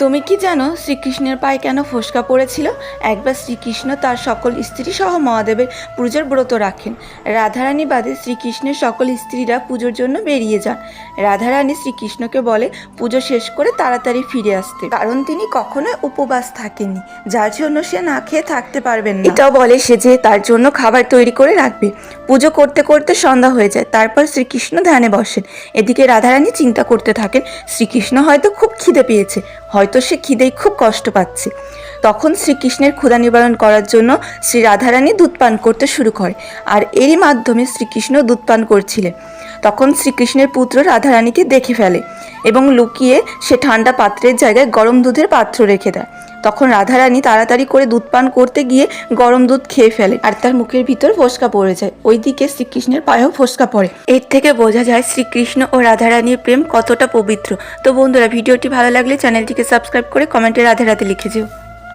তুমি কি জানো শ্রীকৃষ্ণের পায়ে কেন ফোস্কা পড়েছিল? একবার শ্রীকৃষ্ণ তার সকল স্ত্রী সহ মহাদেবের পুজোর ব্রত রাখেন। রাধারানী বাদে শ্রীকৃষ্ণের সকল স্ত্রীরা পুজোর জন্য বেরিয়ে যান। রাধারানী শ্রীকৃষ্ণকে বলে পুজো শেষ করে তাড়াতাড়ি ফিরে আসতে, কারণ তিনি কখনোই উপবাস থাকেননি, যার জন্য সে না খেয়ে থাকতে পারবেন না। এটাও বলে সে যে তার জন্য খাবার তৈরি করে রাখবে। পুজো করতে করতে সন্ধ্যা হয়ে যায়। তারপর শ্রীকৃষ্ণ ধ্যানে বসেন। এদিকে রাধারানী চিন্তা করতে থাকেন শ্রীকৃষ্ণ হয়তো খুব খিদে পেয়েছে, হয়তো সে খিদেই খুব কষ্ট পাচ্ছে। তখন শ্রীকৃষ্ণের ক্ষুধা নিবারণ করার জন্য শ্রী রাধারানী দুধ পান করতে শুরু করে, আর এরই মাধ্যমে শ্রীকৃষ্ণ দুধ পান করছিলেন। তখন শ্রীকৃষ্ণের পুত্র রাধারানীকে দেখে ফেলে এবং লুকিয়ে সে ঠান্ডা পাত্রের জায়গায় গরম দুধের পাত্র রেখে দেয়। তখন রাধারানী তাড়াতাড়ি করে দুধ পান করতে গিয়ে গরম দুধ খেয়ে ফেলে, আর তার মুখের ভিতর ফোস্কা পড়ে যায়। ওইদিকে শ্রীকৃষ্ণের পায়েও ফোস্কা পড়ে। এর থেকে বোঝা যায় শ্রীকৃষ্ণ ও রাধারানীর প্রেম কতটা পবিত্র। তো বন্ধুরা, ভিডিওটি ভালো লাগলে চ্যানেলটিকে সাবস্ক্রাইব করে কমেন্টে রাধে রাধে লিখে যেও।